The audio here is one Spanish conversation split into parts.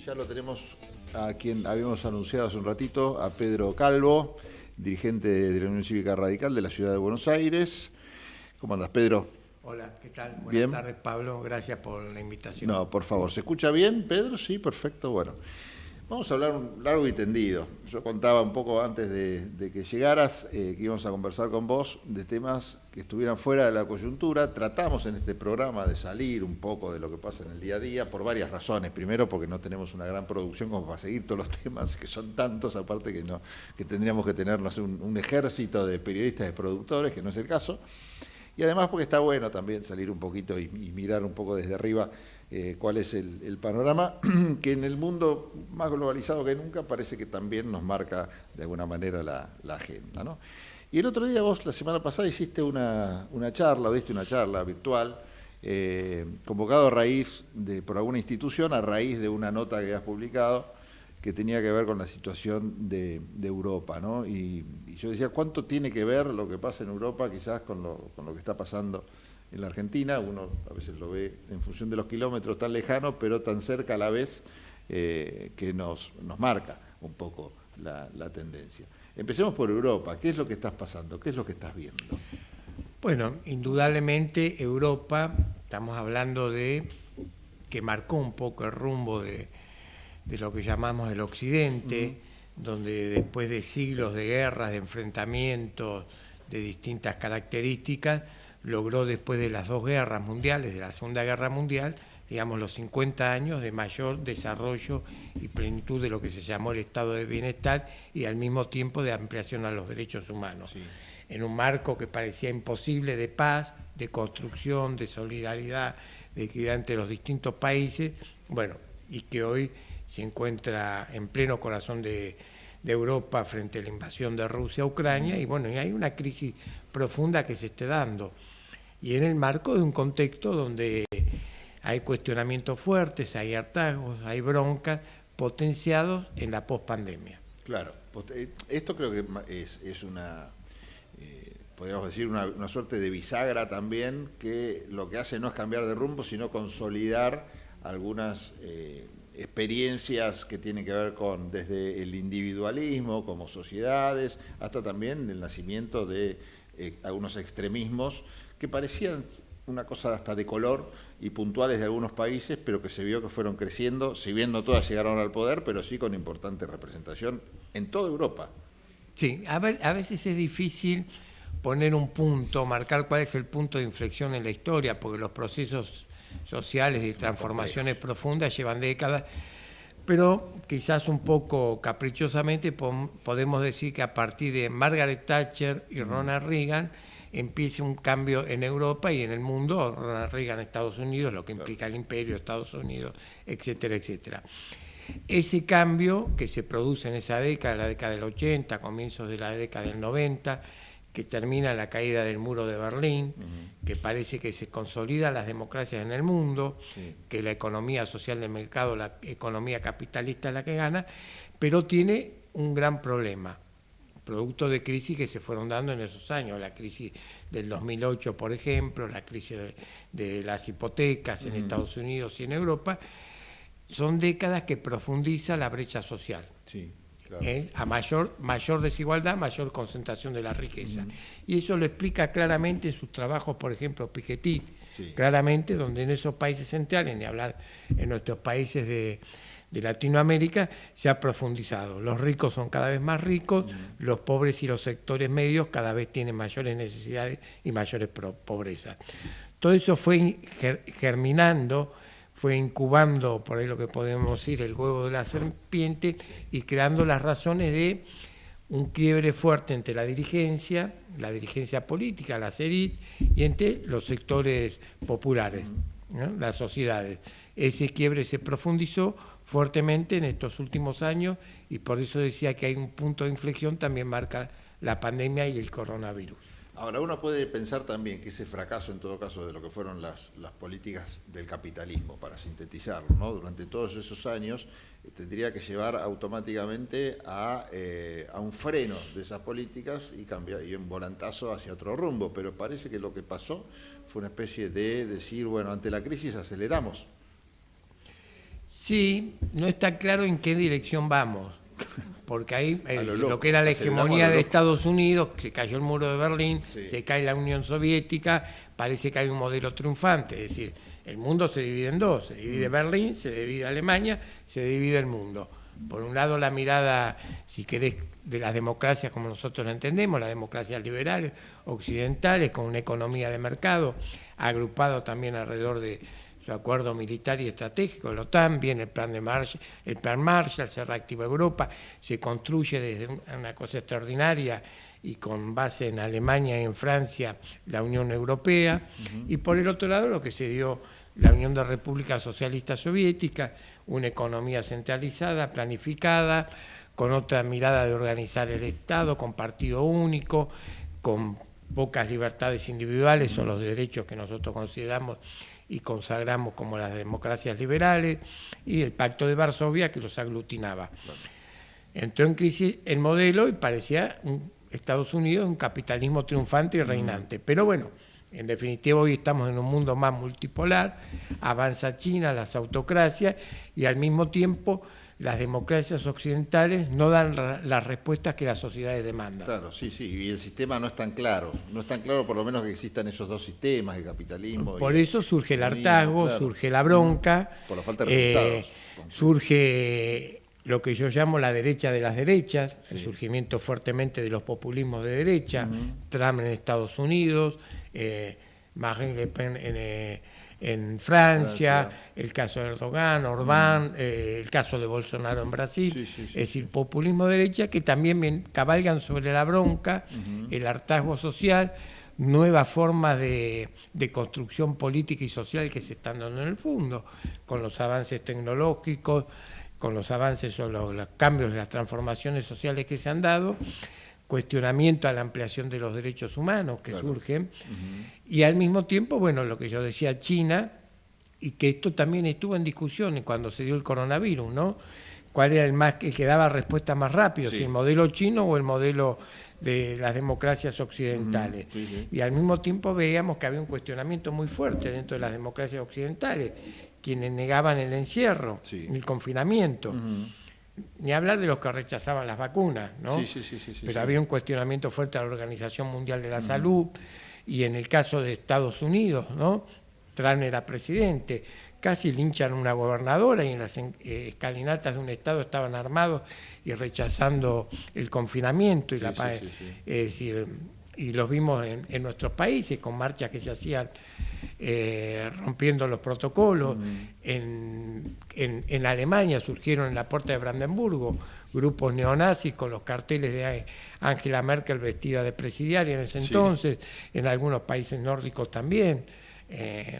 Ya lo tenemos a quien habíamos anunciado hace un ratito, a Pedro Calvo, dirigente de la Unión Cívica Radical de la Ciudad de Buenos Aires. ¿Cómo andas, Pedro? Hola, ¿qué tal? Buenas ¿Bien? tardes, Pablo. Gracias por la invitación. No, por favor. ¿Se escucha bien, Pedro? Sí, perfecto. Bueno, vamos a hablar un largo y tendido. Yo contaba un poco antes de que llegaras que íbamos a conversar con vos de temas que estuvieran fuera de la coyuntura. Tratamos en este programa de salir un poco de lo que pasa en el día a día por varias razones. Primero, porque no tenemos una gran producción como para seguir todos los temas, que son tantos, aparte que no, que tendríamos que tener, no sé, un ejército de periodistas, de productores, que no es el caso. Y además porque está bueno también salir un poquito y mirar un poco desde arriba cuál es el panorama que en el mundo más globalizado que nunca parece que también nos marca de alguna manera la agenda, ¿no? Y el otro día vos, la semana pasada, hiciste una charla, o diste una charla virtual, convocado a raíz por alguna institución, a raíz de una nota que has publicado, que tenía que ver con la situación de Europa, ¿no? Y yo decía, ¿cuánto tiene que ver lo que pasa en Europa quizás con lo que está pasando en la Argentina? Uno a veces lo ve en función de los kilómetros tan lejanos, pero tan cerca a la vez que nos marca un poco la tendencia. Empecemos por Europa. ¿Qué es lo que estás pasando? ¿Qué es lo que estás viendo? Bueno, indudablemente Europa, estamos hablando de que marcó un poco el rumbo de lo que llamamos el Occidente, donde después de siglos de guerras, de enfrentamientos de distintas características, logró después de las dos guerras mundiales, de la Segunda Guerra Mundial, digamos los 50 años de mayor desarrollo y plenitud de lo que se llamó el estado de bienestar y al mismo tiempo de ampliación a los derechos humanos. Sí. En un marco que parecía imposible de paz, de construcción, de solidaridad, de equidad entre los distintos países, bueno, y que hoy se encuentra en pleno corazón de Europa frente a la invasión de Rusia a Ucrania, y bueno, y hay una crisis profunda que se esté dando. Y en el marco de un contexto donde hay cuestionamientos fuertes, hay hartazgos, hay broncas potenciados en la pospandemia. Claro, esto creo que es una, podríamos decir, una suerte de bisagra también, que lo que hace no es cambiar de rumbo, sino consolidar algunas experiencias que tienen que ver con desde el individualismo como sociedades, hasta también el nacimiento de algunos extremismos que parecían una cosa hasta de color y puntuales de algunos países, pero que se vio que fueron creciendo, si bien no todas llegaron al poder, pero sí con importante representación en toda Europa. Sí, a veces es difícil poner un punto, marcar cuál es el punto de inflexión en la historia, porque los procesos sociales y transformaciones profundas llevan décadas, pero quizás un poco caprichosamente podemos decir que a partir de Margaret Thatcher y Ronald Reagan empieza un cambio en Europa y en el mundo, Ronald Reagan en Estados Unidos, lo que implica el imperio de Estados Unidos, etcétera, etcétera. Ese cambio que se produce en esa década, la década del 80, comienzos de la década del 90, que termina la caída del muro de Berlín, que parece que se consolidan las democracias en el mundo, que la economía social del mercado, la economía capitalista es la que gana, pero tiene un gran problema, producto de crisis que se fueron dando en esos años, la crisis del 2008, por ejemplo, la crisis de las hipotecas en Estados Unidos y en Europa. Son décadas que profundiza la brecha social. Sí, claro. A mayor desigualdad, mayor concentración de la riqueza. Y eso lo explica claramente en sus trabajos, por ejemplo, Piketty, claramente, donde en esos países centrales, ni hablar en nuestros países de Latinoamérica, se ha profundizado. Los ricos son cada vez más ricos, los pobres y los sectores medios cada vez tienen mayores necesidades y mayores pobrezas. Todo eso fue germinando, fue incubando, por ahí lo que podemos decir, el huevo de la serpiente y creando las razones de un quiebre fuerte entre la dirigencia política, las élites, y entre los sectores populares, ¿no? Las sociedades. Ese quiebre se profundizó fuertemente en estos últimos años y por eso decía que hay un punto de inflexión, también marca la pandemia y el coronavirus. Ahora, uno puede pensar también que ese fracaso, en todo caso, de lo que fueron las políticas del capitalismo, para sintetizarlo, ¿no? Durante todos esos años, tendría que llevar automáticamente a un freno de esas políticas y un volantazo hacia otro rumbo. Pero parece que lo que pasó fue una especie de decir, bueno, ante la crisis aceleramos. Sí, no está claro en qué dirección vamos, porque ahí lo que era la aceleramos hegemonía a lo de loco. Estados Unidos, se cayó el muro de Berlín, Sí. se cae la Unión Soviética, parece que hay un modelo triunfante, es decir, el mundo se divide en dos, se divide Berlín, se divide Alemania, se divide el mundo. Por un lado la mirada, si querés, de las democracias como nosotros la entendemos, las democracias liberales, occidentales, con una economía de mercado, agrupado también alrededor de su acuerdo militar y estratégico, la OTAN, viene el plan Marshall, se reactiva Europa, se construye desde una cosa extraordinaria y con base en Alemania y en Francia la Unión Europea, y por el otro lado lo que se dio la Unión de Repúblicas Socialistas Soviéticas, una economía centralizada, planificada, con otra mirada de organizar el Estado, con partido único, con pocas libertades individuales o los derechos que nosotros consideramos y consagramos como las democracias liberales, y el Pacto de Varsovia que los aglutinaba. Entró en crisis el modelo y parecía Estados Unidos un capitalismo triunfante y reinante. Pero bueno, en definitiva hoy estamos en un mundo más multipolar, avanza China, las autocracias, y al mismo tiempo las democracias occidentales no dan las respuestas que las sociedades demandan. Claro, sí, y el sistema no es tan claro por lo menos que existan esos dos sistemas, el capitalismo. Por eso surge el hartazgo, claro, surge la bronca, por la falta de resultados. Surge lo que yo llamo la derecha de las derechas, sí, el surgimiento fuertemente de los populismos de derecha, Trump en Estados Unidos, Marine Le Pen en Francia, el caso de Erdogan, Orbán, el caso de Bolsonaro en Brasil, es decir, populismo de derecha que también cabalgan sobre la bronca, el hartazgo social, nuevas formas de construcción política y social que se están dando en el fondo, con los avances tecnológicos, con los avances o los cambios, las transformaciones sociales que se han dado, cuestionamiento a la ampliación de los derechos humanos que surgen, y al mismo tiempo, bueno, lo que yo decía, China, y que esto también estuvo en discusión cuando se dio el coronavirus, ¿no? ¿Cuál era el que daba respuesta más rápido, si el modelo chino o el modelo de las democracias occidentales? Y al mismo tiempo veíamos que había un cuestionamiento muy fuerte dentro de las democracias occidentales, quienes negaban el encierro, el confinamiento. Ni hablar de los que rechazaban las vacunas, ¿no? Pero había un cuestionamiento fuerte a la Organización Mundial de la Salud, y en el caso de Estados Unidos, ¿no? Trump era presidente, casi linchan a una gobernadora y en las escalinatas de un estado estaban armados y rechazando el confinamiento y la paz. Es decir, y los vimos en nuestros países con marchas que se hacían rompiendo los protocolos. En Alemania surgieron en la puerta de Brandenburgo grupos neonazis con los carteles de Angela Merkel vestida de presidiaria en ese entonces, en algunos países nórdicos también.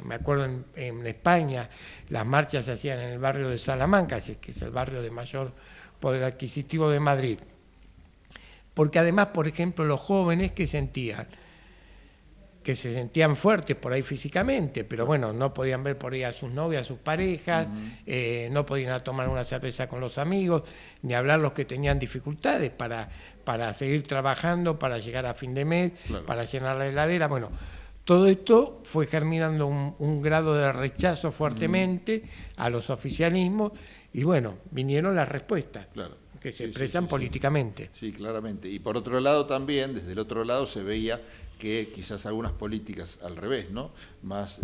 Me acuerdo en España las marchas se hacían en el barrio de Salamanca, que es el barrio de mayor poder adquisitivo de Madrid. Porque además, por ejemplo, los jóvenes que se sentían fuertes por ahí físicamente, pero bueno, no podían ver por ahí a sus novias, a sus parejas, no podían ir a tomar una cerveza con los amigos, ni hablar los que tenían dificultades para seguir trabajando, para llegar a fin de mes, para llenar la heladera. Bueno, todo esto fue germinando un grado de rechazo fuertemente a los oficialismos, y bueno, vinieron las respuestas. Que se expresan políticamente. Sí, claramente. Y por otro lado también, desde el otro lado se veía que quizás algunas políticas al revés, ¿no? Más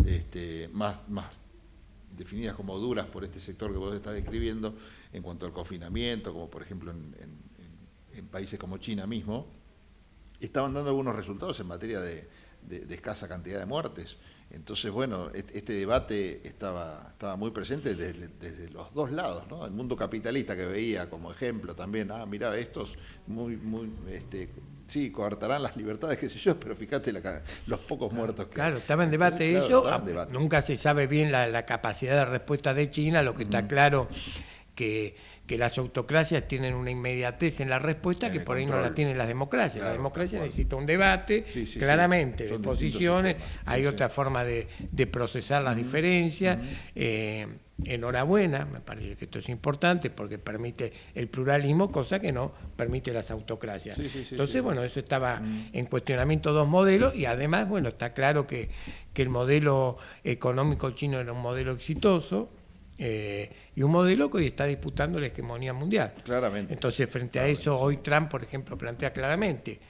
definidas como duras por este sector que vos estás describiendo en cuanto al confinamiento, como por ejemplo en países como China mismo, estaban dando algunos resultados en materia de escasa cantidad de muertes. Entonces, bueno, este debate estaba muy presente desde los dos lados, ¿no? El mundo capitalista que veía como ejemplo también, mirá, estos coartarán las libertades, qué sé yo, pero fíjate los pocos muertos que... Claro, estaba en debate eso, nunca se sabe bien la capacidad de respuesta de China, lo que está claro que las autocracias tienen una inmediatez en la respuesta que por ahí no la tienen las democracias. La democracia necesita un debate, claramente, de posiciones, hay otra forma de procesar las diferencias. Enhorabuena, me parece que esto es importante porque permite el pluralismo, cosa que no permite las autocracias. Entonces, bueno, eso estaba en cuestionamiento, dos modelos, y además, bueno, está claro que el modelo económico chino era un modelo exitoso. y un modelo que hoy está disputando la hegemonía mundial. Claramente. Entonces, frente a eso, hoy Trump, por ejemplo, plantea claramente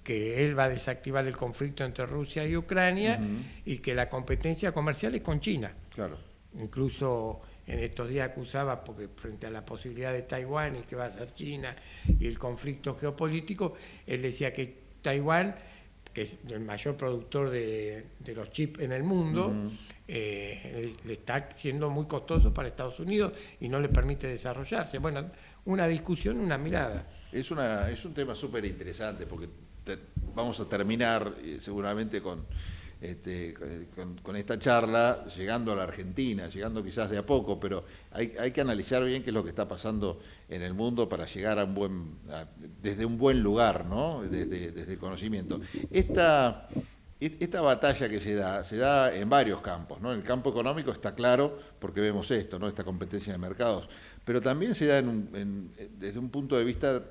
que él va a desactivar el conflicto entre Rusia y Ucrania y que la competencia comercial es con China. Claro. Incluso en estos días acusaba, porque frente a la posibilidad de Taiwán y que va a ser China y el conflicto geopolítico, él decía que Taiwán, que es el mayor productor de los chips en el mundo, le está siendo muy costoso para Estados Unidos y no le permite desarrollarse. Bueno, una discusión, una mirada. Es un tema súper interesante porque vamos a terminar seguramente con esta charla llegando a la Argentina, llegando quizás de a poco, pero hay que analizar bien qué es lo que está pasando en el mundo para llegar desde un buen lugar, ¿no? Desde el conocimiento. Esta batalla que se da en varios campos, ¿no? En el campo económico está claro porque vemos esto, ¿no? Esta competencia de mercados, pero también se da desde un punto de vista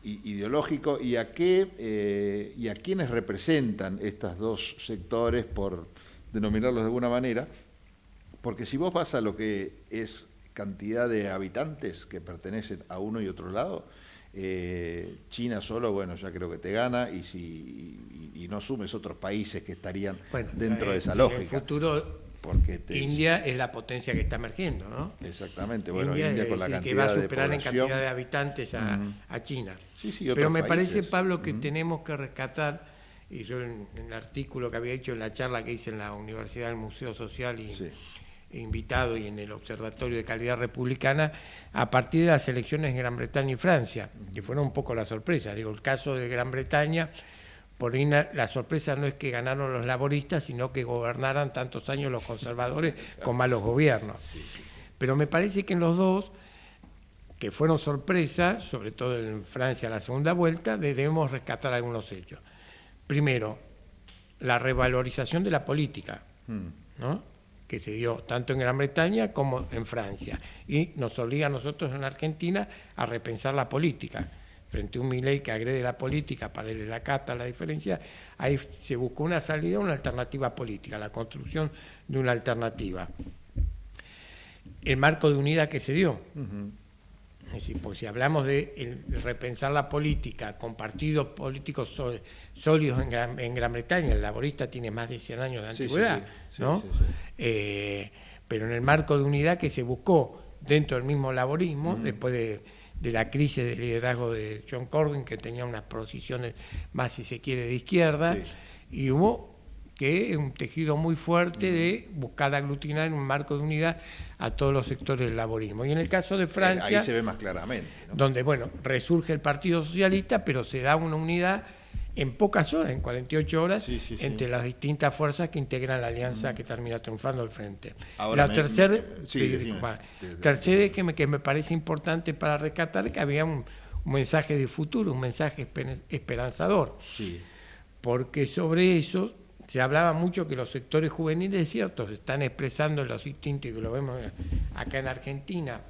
ideológico y a quienes representan estos dos sectores, por denominarlos de alguna manera, porque si vos vas a lo que es cantidad de habitantes que pertenecen a uno y otro lado, China solo, bueno, ya creo que te gana, y no sumes otros países que estarían dentro de esa lógica. En el futuro, India es la potencia que está emergiendo, ¿no? Exactamente, bueno, India con la cantidad que va a superar de en cantidad de habitantes a China. Sí, pero me parece, Pablo, que tenemos que rescatar, y yo en el artículo que había hecho en la charla que hice en la Universidad del Museo Social invitado y en el Observatorio de Calidad Republicana, a partir de las elecciones en Gran Bretaña y Francia, que fueron un poco la sorpresa. Digo, el caso de Gran Bretaña, por ahí la sorpresa no es que ganaron los laboristas, sino que gobernaran tantos años los conservadores con malos gobiernos. Pero me parece que en los dos, que fueron sorpresa, sobre todo en Francia la segunda vuelta, debemos rescatar algunos hechos. Primero, la revalorización de la política, ¿no?, que se dio tanto en Gran Bretaña como en Francia, y nos obliga a nosotros en Argentina a repensar la política. Frente a un Milei que agrede la política para darle la cata, la diferencia, ahí se buscó una salida, una alternativa política, la construcción de una alternativa. El marco de unidad que se dio. Es decir, pues si hablamos de repensar la política con partidos políticos sólidos en Gran Bretaña, el laborista tiene más de 100 años de antigüedad, ¿no? Pero en el marco de unidad que se buscó dentro del mismo laborismo, después de la crisis de liderazgo de John Corbyn, que tenía unas posiciones más, si se quiere, de izquierda, y hubo un tejido muy fuerte de buscar aglutinar en un marco de unidad a todos los sectores del laborismo. Y en el caso de Francia, ahí se ve más claramente, ¿no? Donde, bueno, resurge el Partido Socialista, pero se da una unidad en pocas horas, en 48 horas, entre las distintas fuerzas que integran la alianza que termina triunfando al frente. Ahora la tercera es que me parece importante para rescatar, que había un mensaje de futuro, un mensaje esperanzador. Porque sobre eso se hablaba mucho que los sectores juveniles, cierto, se están expresando en los distintos, y que lo vemos acá en Argentina,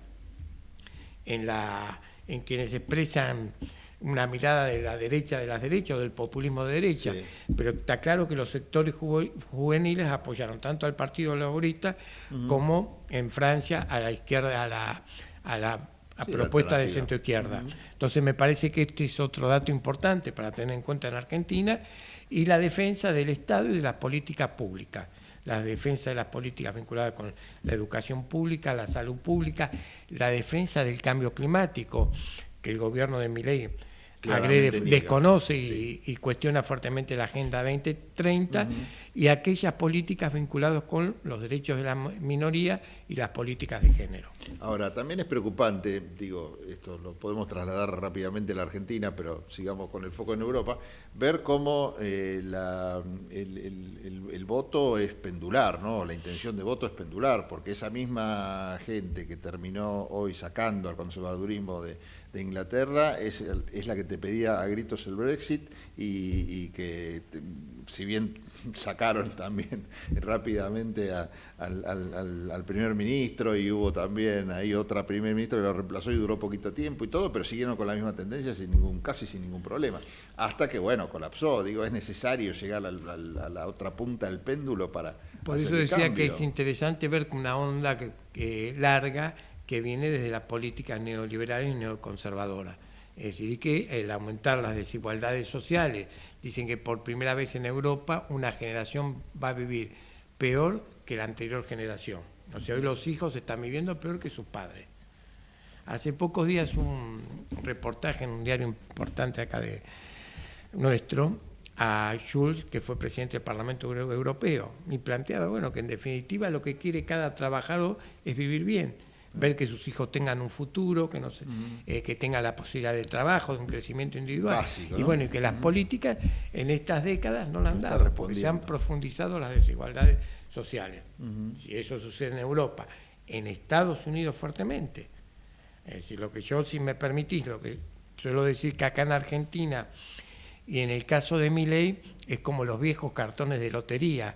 en quienes expresan una mirada de la derecha de las derechas, o del populismo de derecha, pero está claro que los sectores juveniles apoyaron tanto al Partido Laborista como en Francia a la izquierda, a la propuesta de centro izquierda. Entonces me parece que este es otro dato importante para tener en cuenta en Argentina, y la defensa del Estado y de las políticas públicas, la defensa de las políticas vinculadas con la educación pública, la salud pública, la defensa del cambio climático, que el gobierno de Milei agrede, desconoce y cuestiona fuertemente la Agenda 2030, y aquellas políticas vinculadas con los derechos de la minoría y las políticas de género. Ahora, también es preocupante, digo, esto lo podemos trasladar rápidamente a la Argentina, pero sigamos con el foco en Europa, ver cómo el voto es pendular, ¿no? La intención de voto es pendular, porque esa misma gente que terminó hoy sacando al conservadurismo de Inglaterra es la que te pedía a gritos el Brexit, y que si bien sacaron también rápidamente al primer ministro, y hubo también ahí otra primer ministro que lo reemplazó y duró poquito tiempo y todo, pero siguieron con la misma tendencia casi sin ningún problema. Hasta que, bueno, colapsó. Digo, es necesario llegar a la otra punta del péndulo para Por hacer eso el decía cambio. que es interesante ver una onda que larga que viene desde las políticas neoliberales y neoconservadoras. Es decir, que el aumentar las desigualdades sociales, dicen que por primera vez en Europa una generación va a vivir peor que la anterior generación. O sea, hoy los hijos están viviendo peor que sus padres. Hace pocos días un reportaje en un diario importante acá de nuestro, a Schulz, que fue presidente del Parlamento Europeo, y planteaba, bueno, que en definitiva lo que quiere cada trabajador es vivir bien, ver que sus hijos tengan un futuro, que no se, que tengan la posibilidad de trabajo, de un crecimiento individual. Básico, ¿no? Y bueno, y que las políticas en estas décadas no la han No está dado, porque se respondiendo. han profundizado las desigualdades sociales. Si eso sucede en Europa, en Estados Unidos fuertemente. Es decir, lo que yo, si me permitís, lo que suelo decir que acá en Argentina, y en el caso de Milei, es como los viejos cartones de lotería,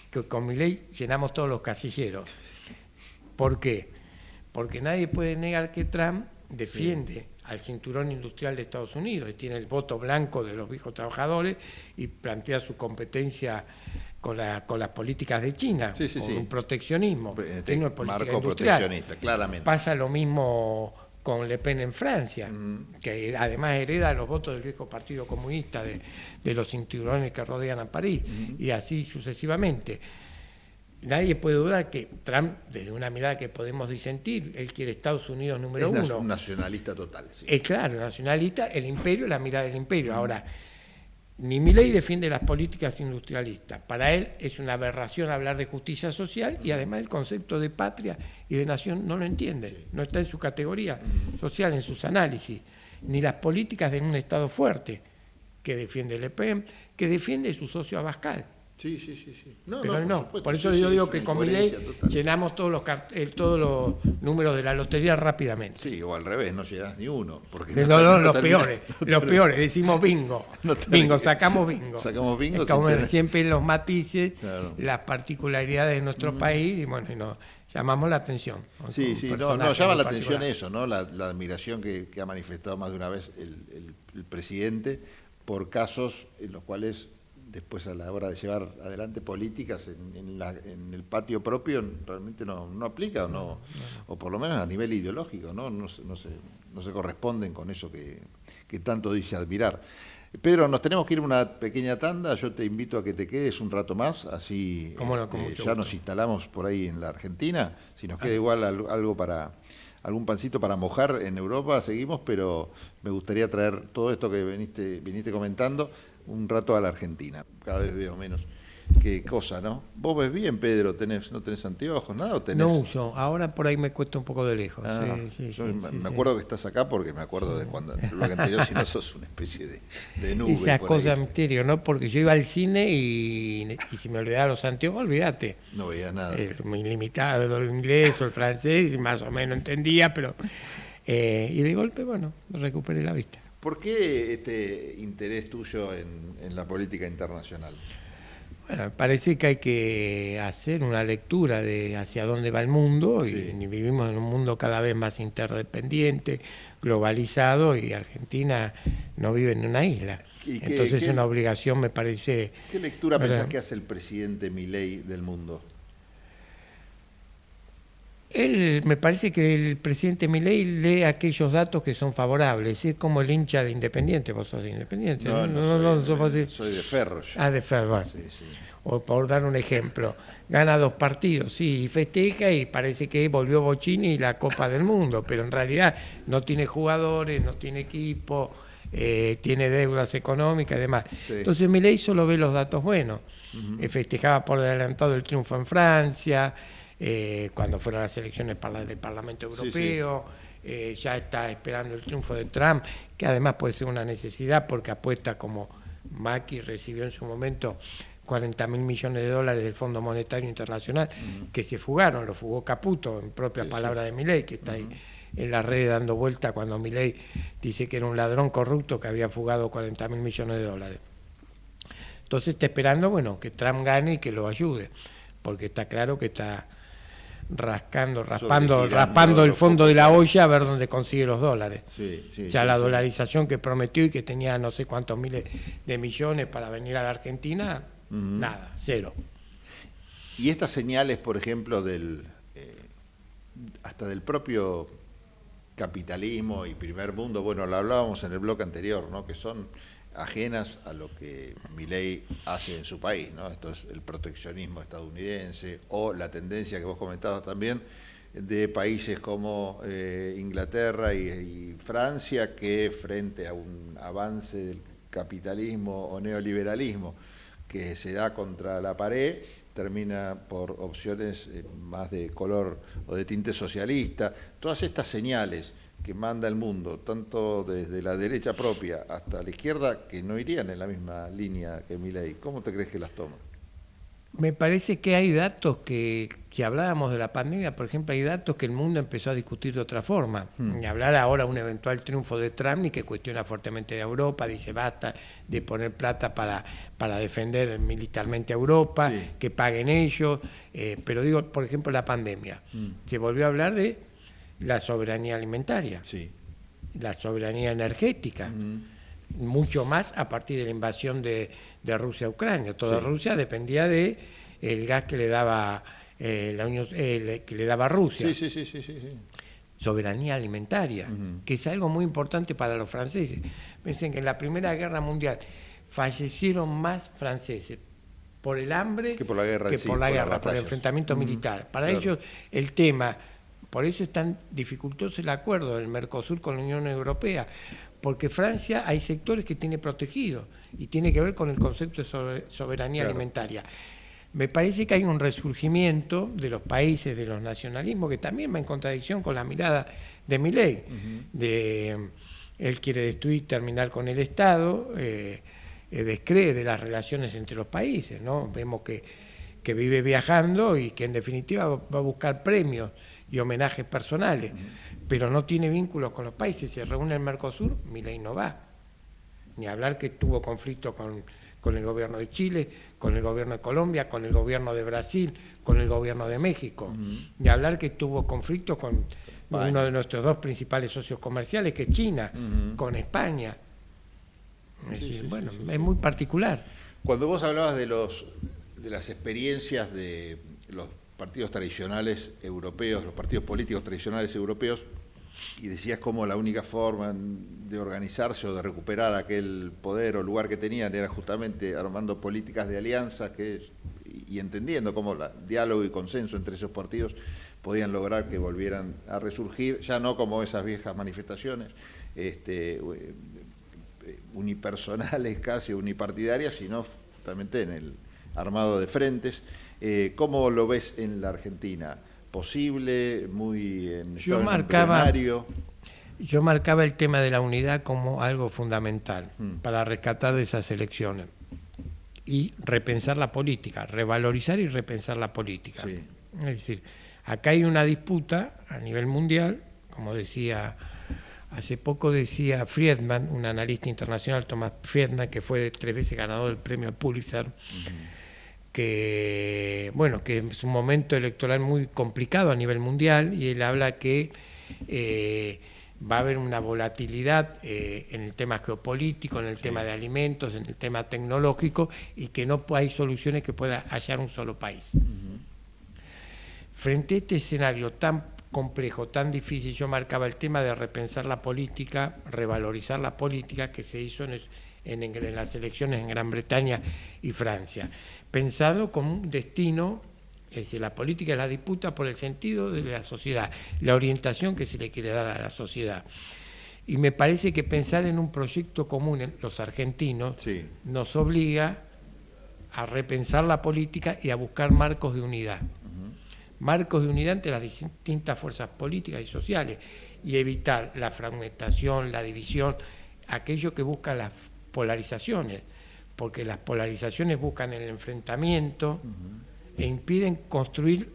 que con Milei llenamos todos los casilleros. ¿Por qué? Porque nadie puede negar que Trump defiende al cinturón industrial de Estados Unidos y tiene el voto blanco de los viejos trabajadores y plantea su competencia con las políticas de China, con un proteccionismo. Tiene una política marco industrial. proteccionista, claramente. Pasa lo mismo con Le Pen en Francia, que además hereda los votos del viejo Partido Comunista de los cinturones que rodean a París, y así sucesivamente. Nadie puede dudar que Trump, desde una mirada que podemos disentir, él quiere Estados Unidos número uno. Es un nacionalista total. Sí. Es claro, nacionalista, el imperio, la mirada del imperio. Ahora, ni Milei defiende las políticas industrialistas. Para él es una aberración hablar de justicia social, y además el concepto de patria y de nación no lo entiende. No está en su categoría social, en sus análisis. Ni las políticas de un Estado fuerte, que defiende Le Pen, que defiende su socio Abascal. Sí. Pero él no. Supuesto. Por eso Sí, yo digo es que una con Milei incoherencia total. llenamos todos los números de la lotería rápidamente. Sí, o al revés, no llegás ni uno. Porque No, los termina- peores, decimos bingo. No tenés Bingo, que- sacamos bingo. Sacamos bingo Es como sin tener- siempre los matices, Claro. las particularidades de nuestro país, y bueno, y nos llamamos la atención. Sí, Un no, personaje llama muy la atención particular. eso, ¿no? La admiración que ha manifestado más de una vez el presidente por casos en los cuales después, a la hora de llevar adelante políticas en el patio propio, realmente no aplica, o por lo menos a nivel ideológico, no se corresponden con eso que tanto dice admirar. Pedro, nos tenemos que ir a una pequeña tanda. Yo te invito a que te quedes un rato más, así Cómo no, con mucho ya gusto. nos instalamos por ahí en la Argentina. Si nos queda igual algo algún pancito para mojar en Europa, seguimos, pero me gustaría traer todo esto que viniste comentando un rato a la Argentina. Cada vez veo menos. Qué cosa, ¿no? ¿Vos ves bien, Pedro? ¿No tenés anteojos, nada? ¿O tenés? No uso, ahora por ahí me cuesta un poco de lejos. Ah, yo me acuerdo que estás acá porque me acuerdo de cuando lo que anterior, si no sos una especie de nube. Esa por cosa ahí. misterio, ¿no? Porque yo iba al cine y si me olvidaba los anteojos, olvídate. No veías nada. Muy limitado el inglés o el francés, más o menos entendía, pero... y de golpe, bueno, recuperé la vista. ¿Por qué este interés tuyo en la política internacional? Bueno, parece que hay que hacer una lectura de hacia dónde va el mundo, Sí. y vivimos en un mundo cada vez más interdependiente, globalizado, y Argentina no vive en una isla. Entonces es una obligación, me parece... ¿Qué lectura ¿verdad? pensás que hace el presidente Milei del mundo? Me parece que el presidente Milei lee aquellos datos que son favorables. Es como el hincha de Independiente. Vos sos de Independiente. Soy de Ferro. Yo. Ah, de Ferro. Sí. O por dar un ejemplo, gana 2 partidos, sí, y festeja, y parece que volvió Bocini y la Copa del Mundo, pero en realidad no tiene jugadores, no tiene equipo, tiene deudas económicas y demás. Sí. Entonces Milei solo ve los datos buenos. Festejaba por adelantado el triunfo en Francia, cuando fueron las elecciones del Parlamento Europeo. Ya está esperando el triunfo de Trump, que además puede ser una necesidad porque apuesta, como Macri recibió en su momento, 40.000 millones de dólares del Fondo Monetario Internacional, que se fugaron, lo fugó Caputo, en propias palabras de Milei, que está ahí en las redes dando vuelta cuando Milei dice que era un ladrón corrupto que había fugado 40.000 millones de dólares. Entonces está esperando, bueno, que Trump gane y que lo ayude, porque está claro que está raspando el fondo de la olla a ver dónde consigue los dólares. La dolarización que prometió y que tenía no sé cuántos miles de millones para venir a la Argentina, nada, cero. Y estas señales, por ejemplo, hasta del propio capitalismo y primer mundo, bueno, lo hablábamos en el bloque anterior, ¿no? Que son ajenas a lo que Milei hace en su país, ¿no? Esto es el proteccionismo estadounidense o la tendencia que vos comentabas también de países como Inglaterra y Francia, que frente a un avance del capitalismo o neoliberalismo que se da contra la pared, termina por opciones más de color o de tinte socialista. Todas estas señales que manda el mundo, tanto desde la derecha propia hasta la izquierda, que no irían en la misma línea que Milei. ¿Cómo te crees que las toma? Me parece que hay datos que hablábamos de la pandemia, por ejemplo, hay datos que el mundo empezó a discutir de otra forma. Ni hablar ahora un eventual triunfo de Trump, ni que cuestiona fuertemente a Europa, dice basta de poner plata para defender militarmente a Europa, que paguen ellos. Pero digo, por ejemplo, la pandemia. Se volvió a hablar de la soberanía alimentaria, la soberanía energética, mucho más a partir de la invasión de Rusia a Ucrania. Toda Rusia dependía de el gas que le daba que le daba Rusia. Soberanía alimentaria, que es algo muy importante para los franceses. Piensen que en la Primera Guerra Mundial fallecieron más franceses por el hambre que por la guerra, por el enfrentamiento militar. Para ellos el tema, por eso es tan dificultoso el acuerdo del Mercosur con la Unión Europea, porque Francia hay sectores que tiene protegidos y tiene que ver con el concepto de soberanía alimentaria. Me parece que hay un resurgimiento de los países, de los nacionalismos, que también va en contradicción con la mirada de Milei. Él quiere destruir, terminar con el Estado, descree de las relaciones entre los países, ¿no? Vemos que vive viajando y que en definitiva va a buscar premios y homenajes personales, pero no tiene vínculos con los países. Se reúne el Mercosur, Milei no va. Ni hablar que tuvo conflicto con el gobierno de Chile, con el gobierno de Colombia, con el gobierno de Brasil, con el gobierno de México. Ni hablar que tuvo conflicto con uno de nuestros dos principales socios comerciales, que es China, con España. Es decir, es muy particular. Cuando vos hablabas de las experiencias de los partidos tradicionales europeos, los partidos políticos tradicionales europeos, y decías cómo la única forma de organizarse o de recuperar aquel poder o lugar que tenían era justamente armando políticas de alianza y entendiendo cómo el diálogo y consenso entre esos partidos podían lograr que volvieran a resurgir, ya no como esas viejas manifestaciones unipersonales, casi unipartidarias, sino justamente en el armado de frentes. ¿Cómo lo ves en la Argentina? ¿Posible? ¿Muy en embrionario? Yo marcaba el tema de la unidad como algo fundamental para rescatar de esas elecciones y repensar la política, revalorizar y repensar la política. Es decir, acá hay una disputa a nivel mundial, como decía, hace poco decía Friedman, un analista internacional, Thomas Friedman, que fue 3 veces ganador del premio Pulitzer, que es un momento electoral muy complicado a nivel mundial, y él habla que va a haber una volatilidad en el tema geopolítico, en el tema de alimentos, en el tema tecnológico, y que no hay soluciones que pueda hallar un solo país. Frente a este escenario tan complejo, tan difícil, yo marcaba el tema de repensar la política, revalorizar la política que se hizo en las elecciones en Gran Bretaña y Francia, pensado como un destino. Es decir, la política es la disputa por el sentido de la sociedad, la orientación que se le quiere dar a la sociedad. Y me parece que pensar en un proyecto común en los argentinos nos obliga a repensar la política y a buscar marcos de unidad. Marcos de unidad entre las distintas fuerzas políticas y sociales, y evitar la fragmentación, la división, aquello que busca las polarizaciones, porque las polarizaciones buscan el enfrentamiento e impiden construir,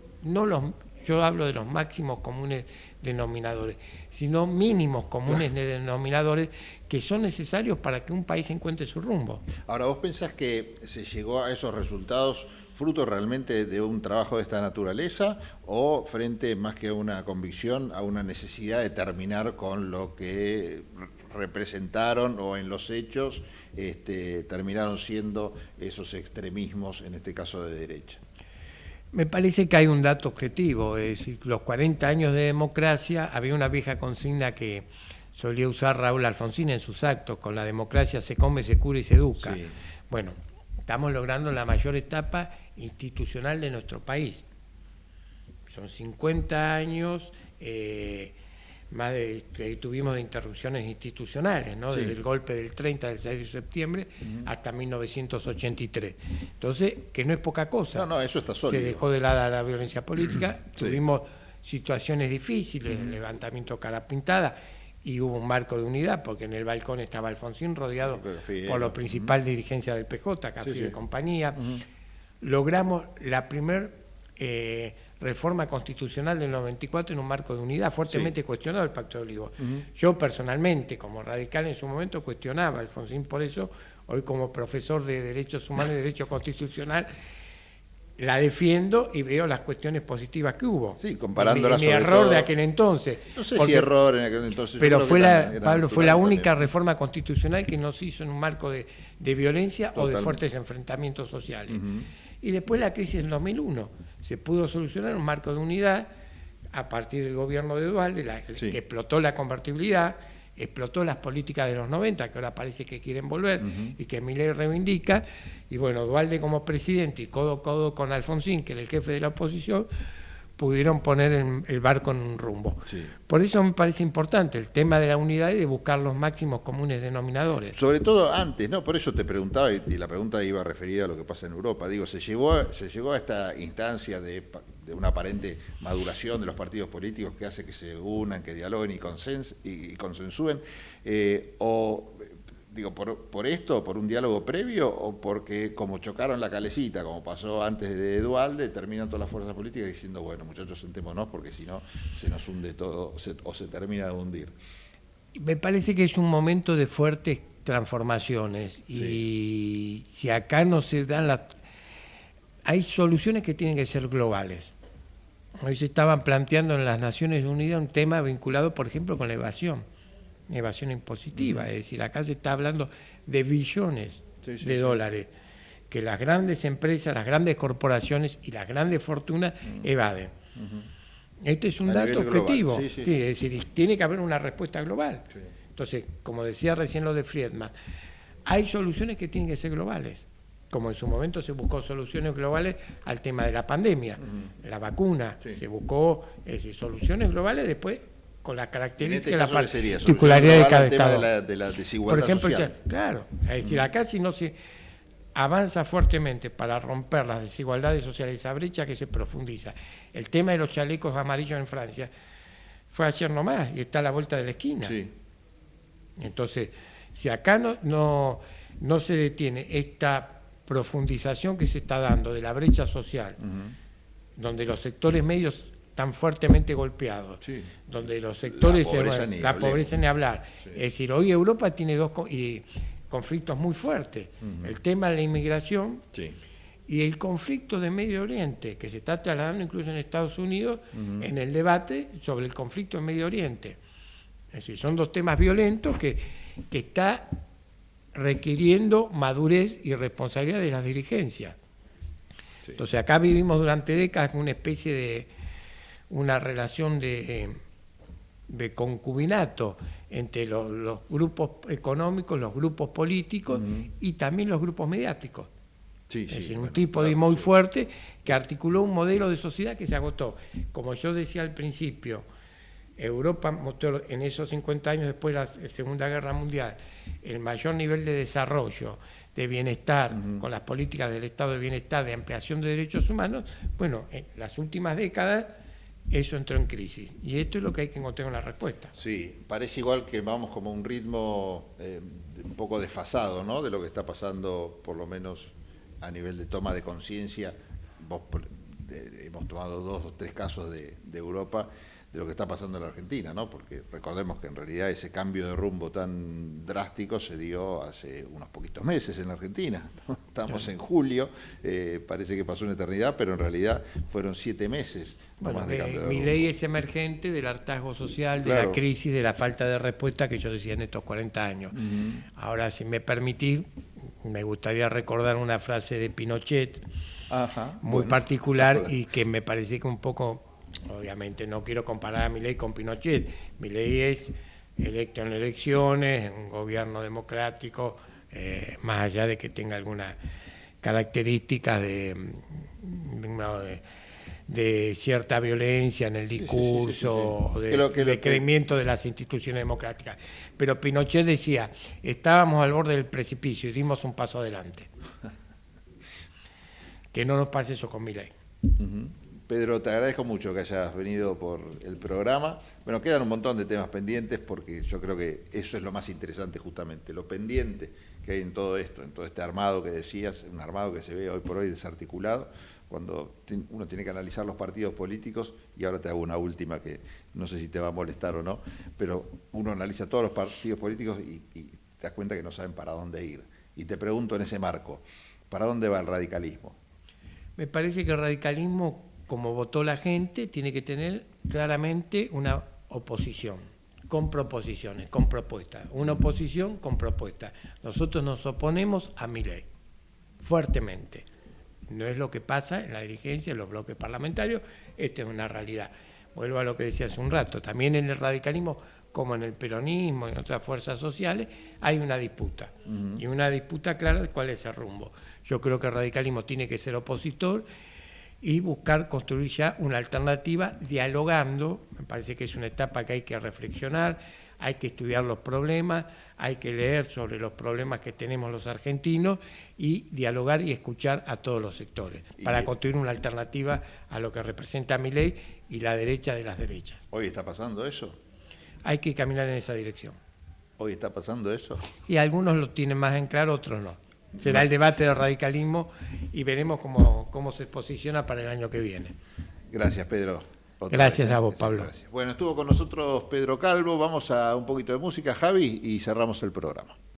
yo hablo de los máximos comunes denominadores, sino mínimos comunes denominadores que son necesarios para que un país encuentre su rumbo. Ahora, ¿vos pensás que se llegó a esos resultados fruto realmente de un trabajo de esta naturaleza o frente más que a una convicción, a una necesidad de terminar con lo que representaron o en los hechos terminaron siendo esos extremismos, en este caso de derecha? Me parece que hay un dato objetivo, es decir, los 40 años de democracia, había una vieja consigna que solía usar Raúl Alfonsín en sus actos: con la democracia se come, se cura y se educa. Sí. Bueno, estamos logrando la mayor etapa institucional de nuestro país. Son 50 años, más que tuvimos de interrupciones institucionales, ¿no? Sí. Desde el golpe del 30 del 6 de septiembre hasta 1983. Entonces, que no es poca cosa. No, eso está sólido. Se dejó de lado la violencia política, Sí. tuvimos situaciones difíciles, el levantamiento cara pintada, y hubo un marco de unidad, porque en el balcón estaba Alfonsín rodeado por la principal dirigencia del PJ, Cafiero y compañía. Logramos la primera reforma constitucional del 94 en un marco de unidad, fuertemente cuestionado el Pacto de Olivos. Yo personalmente, como radical en su momento, cuestionaba a Alfonsín por eso. Hoy, como profesor de Derechos Humanos y Derecho Constitucional, la defiendo y veo las cuestiones positivas que hubo. Sí, comparándola mi sobre error todo, de aquel entonces. No sé si error en aquel entonces. Pero fue Pablo, fue la única reforma constitucional que no se hizo en un marco de violencia o de fuertes enfrentamientos sociales. Y después la crisis del 2001 se pudo solucionar en un marco de unidad a partir del gobierno de Duhalde, que explotó la convertibilidad, explotó las políticas de los 90, que ahora parece que quieren volver y que Milei reivindica. Y bueno, Duhalde como presidente y codo a codo con Alfonsín, que era el jefe de la oposición, pudieron poner el barco en un rumbo. Sí. Por eso me parece importante el tema de la unidad y de buscar los máximos comunes denominadores. Sobre todo antes, ¿no? Por eso te preguntaba, y la pregunta iba referida a lo que pasa en Europa. Digo, se llegó a esta instancia de una aparente maduración de los partidos políticos que hace que se unan, que dialoguen y consensúen, o digo, por esto, por un diálogo previo, o porque como chocaron la calecita, como pasó antes de Duhalde, terminan todas las fuerzas políticas diciendo, bueno, muchachos, sentémonos porque si no se nos hunde todo o se termina de hundir. Me parece que es un momento de fuertes transformaciones y si acá no se dan hay soluciones que tienen que ser globales. Hoy se estaban planteando en las Naciones Unidas un tema vinculado, por ejemplo, con la evasión impositiva, es decir, acá se está hablando de billones de dólares que las grandes empresas, las grandes corporaciones y las grandes fortunas evaden. Este es un dato objetivo, es decir, tiene que haber una respuesta global. Entonces, como decía recién lo de Friedman, hay soluciones que tienen que ser globales, como en su momento se buscó soluciones globales al tema de la pandemia, la vacuna, se buscó soluciones globales después con las características y la particularidad de cada Estado. De la desigualdad por ejemplo, social. Claro, es decir, acá si no se avanza fuertemente para romper las desigualdades sociales, esa brecha que se profundiza. El tema de los chalecos amarillos en Francia fue ayer nomás y está a la vuelta de la esquina. Sí. Entonces, si acá no se detiene esta profundización que se está dando de la brecha social, donde los sectores medios están fuertemente golpeados, donde los sectores la pobreza ni hablar. Es decir, hoy Europa tiene dos conflictos muy fuertes, el tema de la inmigración y el conflicto de Medio Oriente, que se está trasladando incluso en Estados Unidos en el debate sobre el conflicto en Medio Oriente. Es decir, son dos temas violentos que está requiriendo madurez y responsabilidad de las dirigencias. Entonces acá vivimos durante décadas una especie de una relación de concubinato entre los grupos económicos, los grupos políticos y también los grupos mediáticos. Es decir, un trípode muy fuerte que articuló un modelo de sociedad que se agotó. Como yo decía al principio, Europa mostró en esos 50 años después de la Segunda Guerra Mundial el mayor nivel de desarrollo, de bienestar, con las políticas del Estado de bienestar, de ampliación de derechos humanos. Bueno, en las últimas décadas eso entró en crisis y esto es lo que hay que encontrar una respuesta. Sí, parece igual que vamos como un ritmo un poco desfasado, ¿no?, de lo que está pasando, por lo menos a nivel de toma de conciencia. Hemos tomado 2 o 3 casos de Europa, de lo que está pasando en la Argentina, ¿no? Porque recordemos que en realidad ese cambio de rumbo tan drástico se dio hace unos poquitos meses en la Argentina, ¿no? Estamos en julio, parece que pasó una eternidad, pero en realidad fueron 7 meses. Bueno, De cambio de Milei rumbo. es emergente del hartazgo social, de Claro. la crisis, de la falta de respuesta que yo decía en estos 40 años. Ahora, si me permitís, me gustaría recordar una frase de Pinochet, Ajá, muy bueno. particular y que me parece que un poco, obviamente no quiero comparar a Milei con Pinochet. Milei es electo en elecciones, un gobierno democrático, más allá de que tenga algunas características de cierta violencia en el discurso, sí. de decrecimiento de las instituciones democráticas. Pero Pinochet decía, estábamos al borde del precipicio y dimos un paso adelante. Que no nos pase eso con Milei. Pedro, te agradezco mucho que hayas venido por el programa. Bueno, quedan un montón de temas pendientes porque yo creo que eso es lo más interesante justamente, lo pendiente que hay en todo esto, en todo este armado que decías, un armado que se ve hoy por hoy desarticulado, cuando uno tiene que analizar los partidos políticos, y ahora te hago una última que no sé si te va a molestar o no, pero uno analiza todos los partidos políticos y te das cuenta que no saben para dónde ir. Y te pregunto en ese marco, ¿para dónde va el radicalismo? Me parece que el radicalismo, como votó la gente, tiene que tener claramente una oposición, con proposiciones, con propuestas. Una oposición con propuestas. Nosotros nos oponemos a Milei, fuertemente. No es lo que pasa en la dirigencia, en los bloques parlamentarios, esto es una realidad. Vuelvo a lo que decía hace un rato, también en el radicalismo, como en el peronismo y en otras fuerzas sociales, hay una disputa. Y una disputa clara de cuál es el rumbo. Yo creo que el radicalismo tiene que ser opositor y buscar construir ya una alternativa dialogando. Me parece que es una etapa que hay que reflexionar, hay que estudiar los problemas, hay que leer sobre los problemas que tenemos los argentinos y dialogar y escuchar a todos los sectores para construir una alternativa a lo que representa Milei y la derecha de las derechas. ¿Hoy está pasando eso? Hay que caminar en esa dirección. ¿Hoy está pasando eso? Y algunos lo tienen más en claro, otros no. Será el debate del radicalismo y veremos cómo se posiciona para el año que viene. Gracias, Pedro. Gracias a vos, Pablo. Gracias. Bueno, estuvo con nosotros Pedro Calvo. Vamos a un poquito de música, Javi, y cerramos el programa.